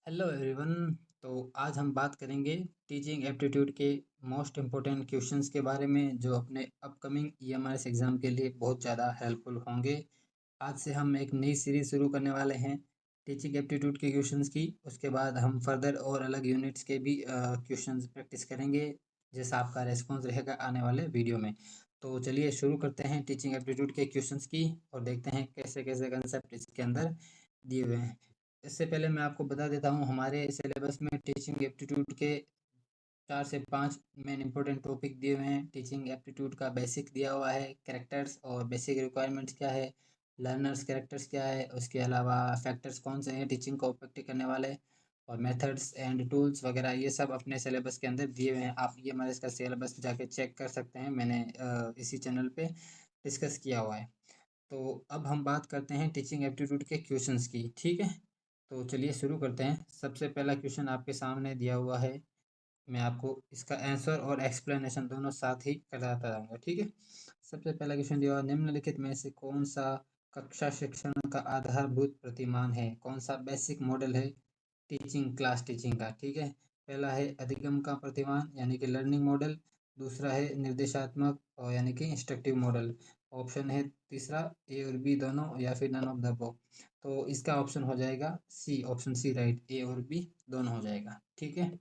Hello everyone. तो आज हम बात करेंगे टीचिंग एप्टीट्यूड के मोस्ट इम्पोर्टेंट क्वेश्चंस के बारे में जो अपने अपकमिंग ईएमआईएस एग्ज़ाम के लिए बहुत ज़्यादा हेल्पफुल होंगे। आज से हम एक नई सीरीज़ शुरू करने वाले हैं टीचिंग एप्टीट्यूड के क्वेश्चंस की। उसके बाद हम फर्दर और अलग यूनिट्स के भी क्वेश्चंस प्रैक्टिस करेंगे जैसा आपका रेस्पॉन्स रहेगा आने वाले वीडियो में। तो चलिए शुरू करते हैं टीचिंग एप्टीट्यूड के क्वेश्चंस की और देखते हैं कैसे कैसे कंसेप्ट इसके अंदर दिए हुए हैं। इससे पहले मैं आपको बता देता हूँ हमारे सिलेबस में टीचिंग एप्टीट्यूड के 4 से 5 मेन इंपॉर्टेंट टॉपिक दिए हुए हैं। टीचिंग एप्टीट्यूड का बेसिक दिया हुआ है, कैरेक्टर्स और बेसिक रिक्वायरमेंट्स क्या है, लर्नर्स कैरेक्टर्स क्या है, उसके अलावा फैक्टर्स कौन से हैं टीचिंग को इफेक्ट करने वाले, और मेथड्स एंड टूल्स वगैरह ये सब अपने सिलेबस के अंदर दिए हुए हैं। आप ये हमारे इसका सिलेबस जाके चेक कर सकते हैं, मैंने इसी चैनल पे डिस्कस किया हुआ है। तो अब हम बात करते हैं टीचिंग एप्टीट्यूड के क्वेश्चंस की, ठीक है। तो चलिए शुरू करते हैं। सबसे पहला क्वेश्चन आपके सामने दिया हुआ है, मैं आपको इसका आंसर और एक्सप्लेनेशन दोनों साथ ही कराता रहूँगा, ठीक है। सबसे पहला क्वेश्चन दिया हुआ, निम्नलिखित में से कौन सा कक्षा शिक्षण का आधारभूत प्रतिमान है, कौन सा बेसिक मॉडल है टीचिंग क्लास टीचिंग का, ठीक है। पहला है अधिगम का प्रतिमान यानी कि लर्निंग मॉडल, दूसरा है निर्देशात्मक और यानी कि इंस्ट्रक्टिव मॉडल, ऑप्शन है तीसरा ए और बी दोनों या फिर नन ऑफ द अबव। तो इसका ऑप्शन हो जाएगा सी, ऑप्शन सी राइट, ए और बी दोनों हो जाएगा, ठीक है।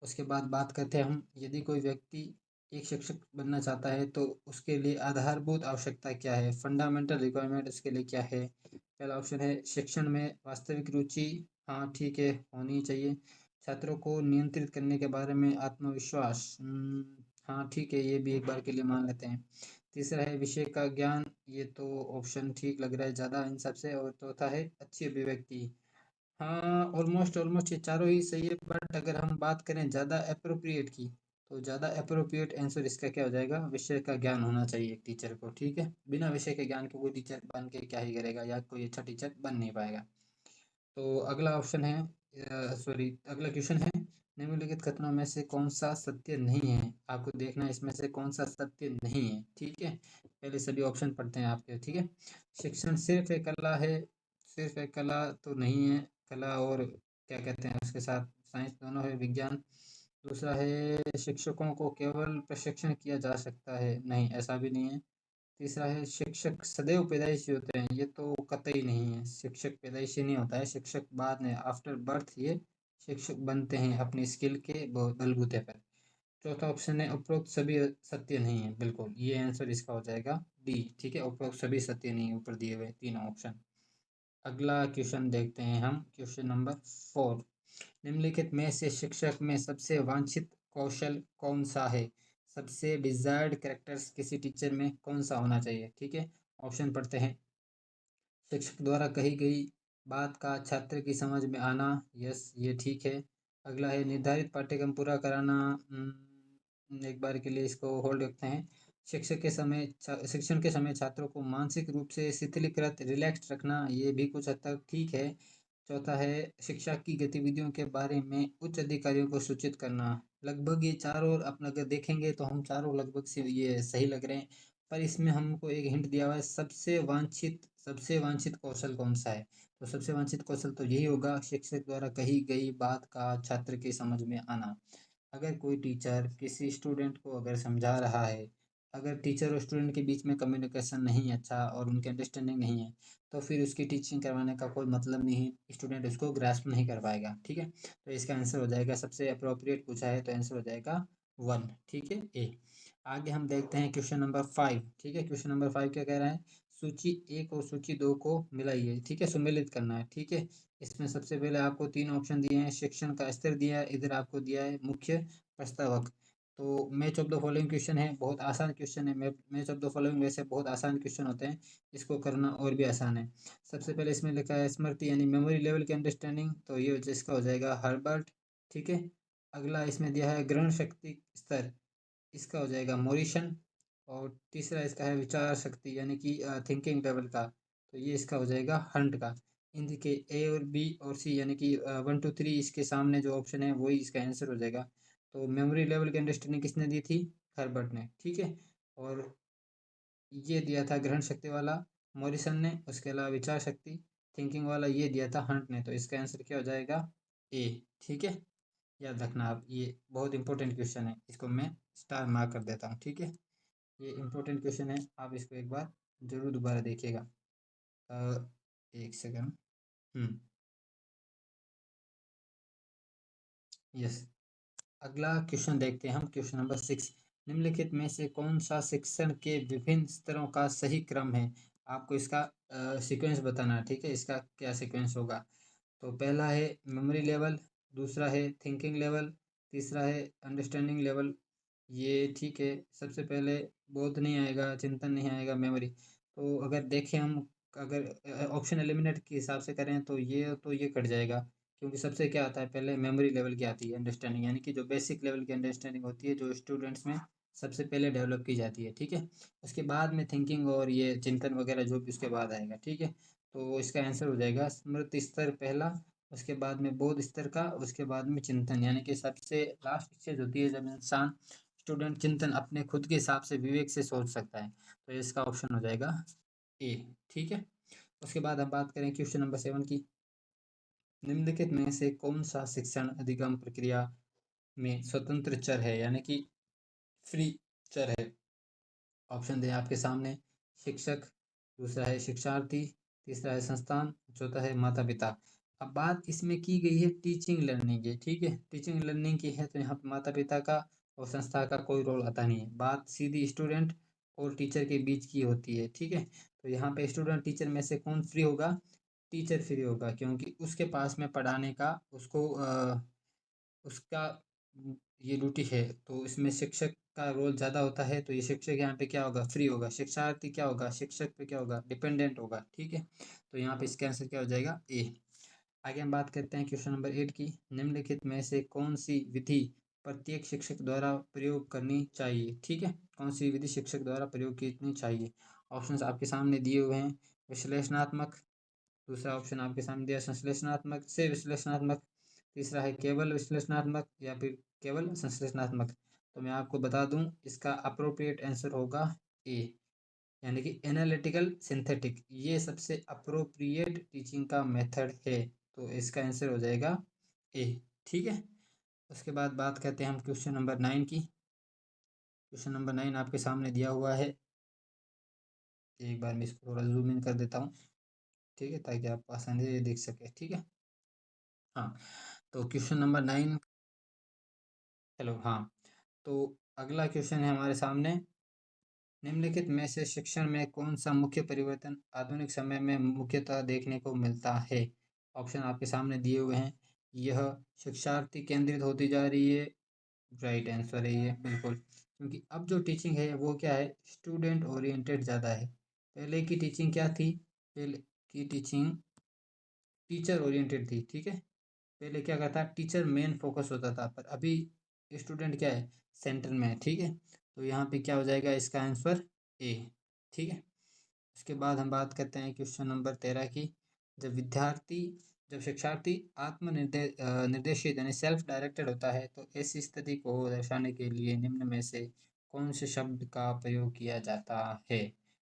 उसके बाद बात करते हैं हम, यदि कोई व्यक्ति एक शिक्षक बनना चाहता है तो उसके लिए आधारभूत आवश्यकता क्या है, फंडामेंटल रिक्वायरमेंट उसके लिए क्या है। पहला ऑप्शन है शिक्षण में वास्तविक रुचि, हाँ ठीक है, होनी चाहिए। छात्रों को नियंत्रित करने के बारे में आत्मविश्वास, हाँ ठीक है, ये भी एक बार के लिए मान लेते हैं। तीसरा है विषय का ज्ञान, ये तो ऑप्शन ठीक लग रहा है ज़्यादा इन सबसे। और चौथा है अच्छी अभिव्यक्ति, हाँ ऑलमोस्ट ऑलमोस्ट ये चारों ही सही है, बट अगर हम बात करें ज़्यादा अप्रोप्रिएट की तो ज़्यादा अप्रोप्रिएट आंसर इसका क्या हो जाएगा, विषय का ज्ञान होना चाहिए एक टीचर को, ठीक है। बिना विषय के ज्ञान के कोई टीचर बन के क्या ही करेगा या कोई अच्छा टीचर बन नहीं पाएगा। तो अगला ऑप्शन है, सॉरी अगला क्वेश्चन है, निम्नलिखित कथनों में से कौन सा सत्य नहीं है, आपको देखना है इसमें से कौन सा सत्य नहीं है, ठीक है। पहले सभी ऑप्शन पढ़ते हैं आपके, ठीक है। शिक्षण सिर्फ एक कला है, सिर्फ एक कला तो नहीं है, कला और क्या कहते हैं उसके साथ साइंस दोनों है, विज्ञान। दूसरा है शिक्षकों को केवल प्रशिक्षण किया जा सकता है, नहीं ऐसा भी नहीं है। तीसरा है शिक्षक सदैव पैदाइशी होते हैं, ये तो कतई नहीं है, शिक्षक पैदाइशी नहीं होता है, शिक्षक बाद में आफ्टर बर्थ ये शिक्षक बनते हैं अपनी स्किल के बलबूते पर। चौथा ऑप्शन है उपरोक्त सभी सत्य नहीं है, बिल्कुल ये आंसर इसका हो जाएगा डी, ठीक है, उपरोक्त सभी सत्य नहीं है ऊपर दिए हुए तीनों ऑप्शन। अगला क्वेश्चन देखते हैं हम, क्वेश्चन नंबर 4, निम्नलिखित में से शिक्षक में सबसे वांछित कौशल कौन सा है, सबसे डिजायर्ड कैरेक्टर्स किसी टीचर में कौन सा होना चाहिए, ठीक है। ऑप्शन पढ़ते हैं, शिक्षक द्वारा कही गई बात का छात्र की समझ में आना, यस ये ठीक है। अगला है निर्धारित पाठ्यक्रम पूरा कराना, एक बार के लिए इसको होल्ड रखते हैं। शिक्षण के समय छात्रों को मानसिक रूप से शिथिलीकृत रिलैक्स्ड रखना, ये भी कुछ हद तक ठीक है। चौथा है शिक्षा की गतिविधियों के बारे में उच्च अधिकारियों को सूचित करना, लगभग ये चारों अपना अगर देखेंगे तो हम चारों लगभग से ये सही लग रहे हैं। पर इसमें हमको एक हिंट दिया हुआ है, सबसे वांछित कौशल कौन सा है। तो सबसे वांछित कौशल तो यही होगा, शिक्षक द्वारा कही गई बात का छात्र की समझ में आना। अगर कोई टीचर किसी स्टूडेंट को अगर समझा रहा है, अगर टीचर और स्टूडेंट के बीच में कम्युनिकेशन नहीं अच्छा और उनकी अंडरस्टैंडिंग नहीं है, तो फिर उसकी टीचिंग करवाने का कोई मतलब नहीं है, स्टूडेंट उसको ग्रास्प नहीं कर पाएगा, ठीक है। तो इसका आंसर हो जाएगा, सबसे अप्रोप्रिएट पूछा है तो आंसर हो जाएगा 1, ठीक है, ए। आगे हम देखते हैं क्वेश्चन नंबर 5, ठीक है। क्वेश्चन नंबर 5 क्या कह रहा है, सूची 1 और सूची 2 को मिलाइए, ठीक है, सुमेलित करना है, ठीक है। इसमें सबसे पहले आपको 3 ऑप्शन दिए हैं, शिक्षण का स्तर दिया है, इधर आपको दिया है मुख्य प्रस्तावक। तो match of the following question है, बहुत आसान क्वेश्चन है, मैच ऑफ द फॉलोइंग वैसे बहुत आसान क्वेश्चन होते हैं, इसको करना और भी आसान है। सबसे पहले इसमें लिखा है स्मृति यानी मेमोरी लेवल की अंडरस्टैंडिंग, तो ये जिसका हो जाएगा हर्बर्ट, ठीक है। अगला इसमें दिया है ग्रहण शक्ति स्तर, इसका हो जाएगा मॉरिसन। और तीसरा इसका है विचार शक्ति यानी कि थिंकिंग लेवल का, तो ये इसका हो जाएगा हंट का। इनके ए और बी और सी यानी कि 1 2 3 इसके सामने जो ऑप्शन है वही इसका आंसर हो जाएगा। तो मेमोरी लेवल की अंडरस्टैंडिंग किसने दी थी, हर्बर्ट ने, ठीक है। और ये दिया था ग्रहण शक्ति वाला मॉरिसन ने, उसके अलावा विचार शक्ति थिंकिंग वाला ये दिया था हंट ने, तो इसका आंसर क्या हो जाएगा ए। ठीक है, याद रखना आप, ये बहुत इंपॉर्टेंट क्वेश्चन है, इसको मैं स्टार मार्क कर देता हूँ। ठीक है, ये इंपॉर्टेंट क्वेश्चन है, आप इसको एक बार जरूर दोबारा देखिएगा। एक सेकंड। यस, अगला क्वेश्चन देखते हैं हम, क्वेश्चन नंबर 6। निम्नलिखित में से कौन सा शिक्षण के विभिन्न स्तरों का सही क्रम है? आपको इसका सीक्वेंस बताना है। ठीक है, इसका क्या सीक्वेंस होगा? तो पहला है मेमोरी लेवल, दूसरा है थिंकिंग लेवल, तीसरा है अंडरस्टैंडिंग लेवल। ये ठीक है, सबसे पहले बोध नहीं आएगा, चिंतन नहीं आएगा, मेमोरी। तो अगर देखें हम, अगर ऑप्शन एलिमिनेट के हिसाब से करें तो ये कट जाएगा, क्योंकि सबसे क्या आता है, पहले मेमोरी लेवल की आती है अंडरस्टैंडिंग, यानी कि जो बेसिक लेवल की अंडरस्टैंडिंग होती है, जो स्टूडेंट्स में सबसे पहले डेवलप की जाती है। ठीक है, उसके बाद में थिंकिंग और ये चिंतन वगैरह जो भी उसके बाद आएगा। ठीक है, तो इसका आंसर हो जाएगा स्मृति स्तर पहला, उसके बाद में बोध स्तर का, उसके बाद में चिंतन, यानी कि सबसे लास्ट स्टेज होती है जब इंसान स्टूडेंट चिंतन अपने खुद के हिसाब से विवेक से सोच सकता है। तो इसका ऑप्शन हो जाएगा ए। ठीक है, उसके बाद हम बात करें क्वेश्चन नंबर 7 की। निम्नलिखित में से कौन सा शिक्षण अधिगम प्रक्रिया में स्वतंत्र चर है, यानी कि फ्री चर है? ऑप्शन दें आपके सामने, शिक्षक, दूसरा है शिक्षार्थी, तीसरा है संस्थान, चौथा है माता पिता। अब बात इसमें की गई है टीचिंग लर्निंग की। ठीक है, टीचिंग लर्निंग की है, तो यहाँ पे माता पिता का और संस्था का कोई रोल आता नहीं है, बात सीधी स्टूडेंट और टीचर के बीच की होती है। ठीक है, तो यहाँ पे स्टूडेंट टीचर में से कौन फ्री होगा? टीचर फ्री होगा, क्योंकि उसके पास में पढ़ाने का उसको उसका ये ड्यूटी है, तो इसमें शिक्षक का रोल ज़्यादा होता है, तो ये शिक्षक यहाँ पे क्या होगा? फ्री होगा। शिक्षार्थी क्या होगा? शिक्षक पे क्या होगा? डिपेंडेंट होगा। ठीक है, तो यहाँ पे इसका आंसर क्या हो जाएगा? ए। आगे हम बात करते हैं क्वेश्चन नंबर 8 की। निम्नलिखित में से कौन सी विधि प्रत्येक शिक्षक द्वारा प्रयोग करनी चाहिए? ठीक है, कौन सी विधि शिक्षक द्वारा प्रयोग करनी चाहिए? ऑप्शंस आपके सामने दिए हुए हैं। विश्लेषणात्मक, दूसरा ऑप्शन आपके सामने दिया संश्लेषणात्मक से विश्लेषणात्मक, तीसरा है केवल विश्लेषणात्मक या फिर केवल संश्लेषणात्मक। तो मैं आपको बता दूं, इसका अप्रोप्रिएट आंसर होगा ए, यानी कि एनालिटिकल सिंथेटिक, ये सबसे अप्रोप्रिएट टीचिंग का मेथड है, तो इसका आंसर हो जाएगा ए। ठीक है, उसके बाद बात करते हैं हम क्वेश्चन नंबर 9 की। क्वेश्चन नंबर 9 आपके सामने दिया हुआ है, एक बार मैं इसको थोड़ा जूम इन कर देता हूँ। ठीक है, ताकि आप आसानी से देख सके। ठीक है, हाँ, तो क्वेश्चन नंबर 9, हेलो, हाँ, तो अगला क्वेश्चन है हमारे सामने। निम्नलिखित में से शिक्षण में कौन सा मुख्य परिवर्तन आधुनिक समय में मुख्यतः देखने को मिलता है? ऑप्शन आपके सामने दिए हुए हैं। यह शिक्षार्थी केंद्रित होती जा रही है, राइट आंसर है ये, बिल्कुल, क्योंकि अब जो टीचिंग है वो क्या है? स्टूडेंट ओरिएंटेड ज़्यादा है। पहले की टीचिंग क्या थी? पहले की टीचिंग टीचर ओरिएंटेड थी। ठीक है, पहले क्या करता, टीचर मेन फोकस होता था, पर अभी स्टूडेंट क्या है? सेंटर में है। ठीक है, तो यहाँ पे क्या हो जाएगा? इसका आंसर ए। ठीक है, उसके बाद हम बात करते हैं क्वेश्चन नंबर 13 की। जब विद्यार्थी जब शिक्षार्थी निर्देशित यानी सेल्फ डायरेक्टेड होता है, तो ऐसी स्थिति को दर्शाने के लिए निम्न में से कौन से शब्द का प्रयोग किया जाता है?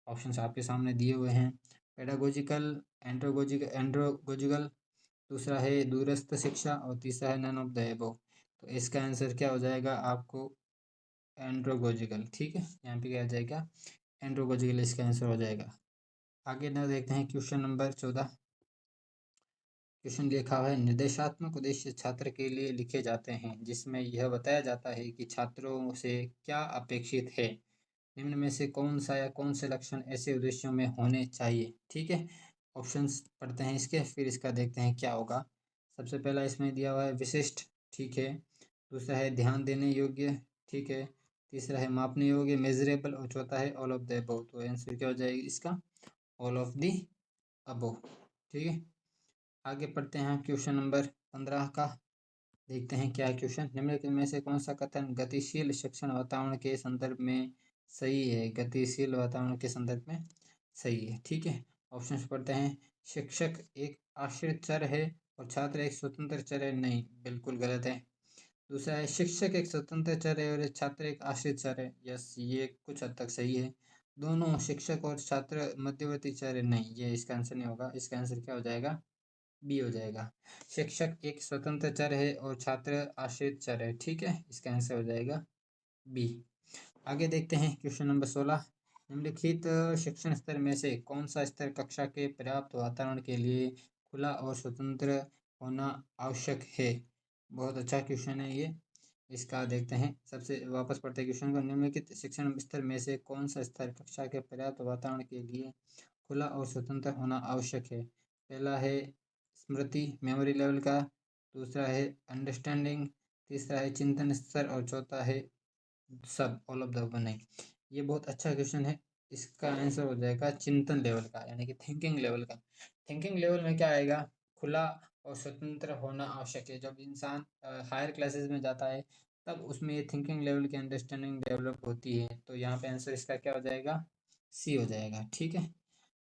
ऑप्शंस आपके सामने दिए हुए हैं। पेडागोजिकल, एंड्रोगोजिकल, दूसरा है दूरस्थ शिक्षा, और तीसरा है नन ऑफ द एबव। तो इसका आंसर क्या हो जाएगा आपको? एंड्रोगोजिकल। ठीक है, यहाँ पे क्या आ जाएगा? एंड्रोगोजिकल इसका आंसर हो जाएगा। आगे ना देखते हैं क्वेश्चन नंबर 14। क्वेश्चन लिखा हुआ है, निर्देशात्मक उद्देश्य छात्र के लिए लिखे जाते हैं जिसमें यह बताया जाता है कि छात्रों से क्या अपेक्षित है। निम्न में से कौन सा या कौन से लक्षण ऐसे उद्देश्यों में होने चाहिए? ठीक है, ऑप्शंस पढ़ते हैं इसके, फिर इसका देखते हैं क्या होगा। सबसे पहला इसमें दिया हुआ है विशिष्ट। ठीक है, दूसरा है ध्यान देने योग्य। ठीक है, तीसरा है मापने योग्य, मेजरेबल, और चौथा है ऑल ऑफ द अबव। तो आंसर क्या हो जाएगा इसका? All of the above. ठीक है, आगे पढ़ते हैं क्वेश्चन नंबर 15 का। देखते हैं क्या है क्वेश्चन। निम्नलिखित में से कौन सा कथन गतिशील शिक्षण वातावरण के संदर्भ में सही है? गतिशील वातावरण के संदर्भ में सही है। ठीक है, ऑप्शंस पढ़ते हैं। शिक्षक एक आश्रित चर है और छात्र एक स्वतंत्र चर है, नहीं, बिल्कुल गलत है। दूसरा है शिक्षक एक स्वतंत्र चर है और छात्र एक आश्रित चर है, यस, ये कुछ हद तक सही है। दोनों शिक्षक और छात्र मध्यवर्ती चर है, नहीं, ये इसका आंसर नहीं होगा। इसका आंसर क्या हो जाएगा? बी हो जाएगा। शिक्षक एक स्वतंत्र चर है और छात्र आश्रित चर है, ठीक है, इसका आंसर हो जाएगा बी। आगे देखते हैं क्वेश्चन नंबर 16। निम्नलिखित शिक्षण स्तर में से कौन सा स्तर कक्षा के पर्याप्त वातावरण के लिए खुला और स्वतंत्र होना आवश्यक है? बहुत अच्छा क्वेश्चन है ये। इसका देखते हैं, सबसे वापस पढ़ते हैं क्वेश्चन को। निम्नलिखित शिक्षण स्तर में से कौन सा स्तर कक्षा के पर्याप्त वातावरण के लिए खुला और स्वतंत्र होना आवश्यक है? पहला है स्मृति मेमोरी लेवल का, दूसरा है अंडरस्टैंडिंग, तीसरा है चिंतन स्तर और चौथा है सब ऑल ऑफ द अबव नहीं। ये बहुत अच्छा क्वेश्चन है। इसका आंसर हो जाएगा चिंतन लेवल का, यानी कि थिंकिंग लेवल का। थिंकिंग लेवल में क्या आएगा? खुला और स्वतंत्र होना आवश्यक है। जब इंसान हायर क्लासेस में जाता है तब उसमें ये थिंकिंग लेवल की अंडरस्टैंडिंग डेवलप होती है। तो यहाँ पे आंसर इसका क्या हो जाएगा? सी हो जाएगा, ठीक है।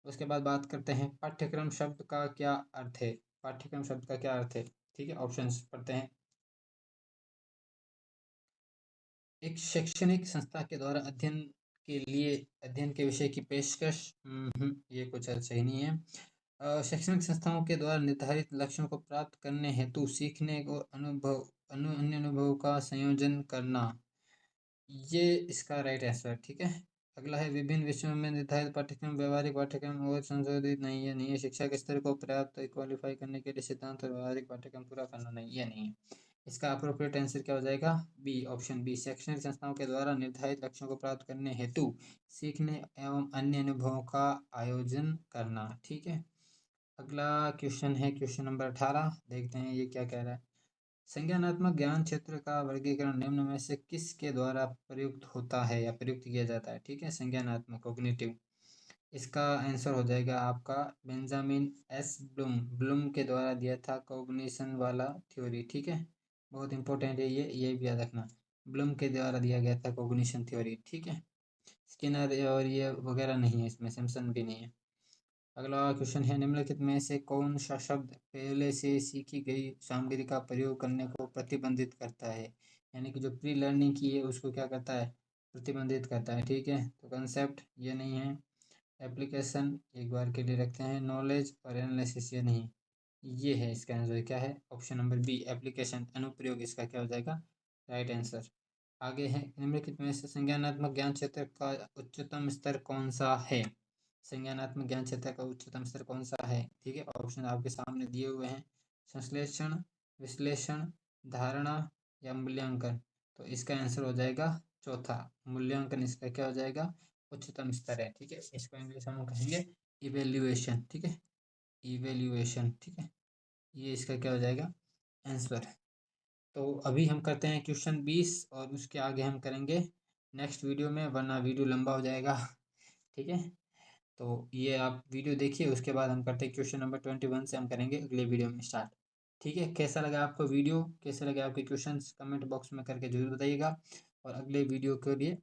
उसके बाद बात करते हैं पाठ्यक्रम शब्द का क्या अर्थ है। पाठ्यक्रम शब्द का क्या अर्थ है? ठीक है, ऑप्शंस पढ़ते हैं। एक शैक्षणिक संस्था के द्वारा अध्ययन के विषय की पेशकश। ये कुछ सही नहीं है। शैक्षणिक संस्थाओं के द्वारा निर्धारित लक्ष्यों को प्राप्त करने हेतु सीखने और अन्य अनुभव का संयोजन करना, ये इसका राइट आंसर, ठीक है। अगला है विभिन्न विषयों में निर्धारित पाठ्यक्रम व्यवहारिक पाठ्यक्रम और संशोधित नहीं है। नहीं है। शिक्षा के स्तर को पर्याप्त क्वालिफाई करने के लिए सिद्धांत और व्यवहारिक पाठ्यक्रम पूरा करना, नहीं, ये नहीं है। इसका अप्रोप्रिएट आंसर क्या हो जाएगा? बी, ऑप्शन बी, शैक्षणिक संस्थाओं के द्वारा निर्धारित लक्ष्यों को प्राप्त करने हेतु सीखने एवं अन्य अनुभवों का आयोजन करना, ठीक है। अगला क्वेश्चन है क्वेश्चन नंबर 18। देखते हैं ये क्या कह रहा है। संज्ञानात्मक ज्ञान क्षेत्र का वर्गीकरण निम्न में से किसके द्वारा प्रयुक्त होता है या प्रयुक्त किया जाता है? ठीक है, संज्ञानात्मक कॉग्निटिव। इसका आंसर हो जाएगा आपका बेंजामिन एस ब्लूम। ब्लूम के द्वारा दिया था कॉग्निशन वाला थ्योरी, ठीक है। बहुत इंपॉर्टेंट है ये भी याद रखना। ब्लूम के द्वारा दिया गया था कॉग्निशन थ्योरी, ठीक है। स्किनर और ये वगैरह नहीं है इसमें, सैमसन भी नहीं है। अगला क्वेश्चन है निम्नलिखित में से कौन सा शब्द पहले से सीखी गई सामग्री का प्रयोग करने को प्रतिबंधित करता है? यानी कि जो प्री लर्निंग की है उसको क्या करता है? प्रतिबंधित करता है, ठीक है। तो कंसेप्ट ये नहीं है। एप्लीकेशन एक बार के लिए रखते हैं। नॉलेज और एनालिसिस ये नहीं, ये है। इसका आंसर क्या है? ऑप्शन नंबर बी, एप्लीकेशन, अनुप्रयोग, इसका क्या हो जाएगा? Right answer. आगे है निम्नलिखित में से संज्ञानात्मक ज्ञान क्षेत्र का उच्चतम स्तर कौन सा है? संज्ञानात्मक ज्ञान क्षेत्र का उच्चतम स्तर कौन सा है? ठीक है, ऑप्शन आपके सामने दिए हुए हैं। संश्लेषण, विश्लेषण, धारणा या मूल्यांकन। तो इसका आंसर हो जाएगा चौथा, मूल्यांकन। इसका क्या हो जाएगा? उच्चतम स्तर है, ठीक है। इसको इंग्लिश में कहेंगे इवेल्युएशन, ठीक है, इवेल्युएशन, ठीक है। ये इसका क्या हो जाएगा? आंसर। तो अभी हम करते हैं क्वेश्चन 20 और उसके आगे हम करेंगे नेक्स्ट वीडियो में, वरना वीडियो लंबा हो जाएगा, ठीक है। तो ये आप वीडियो देखिए, उसके बाद हम करते हैं क्वेश्चन नंबर 21 से हम करेंगे अगले वीडियो में स्टार्ट, ठीक है। कैसा लगा आपको वीडियो, कैसे लगे आपके क्वेश्चंस, कमेंट बॉक्स में करके जरूर बताइएगा और अगले वीडियो के लिए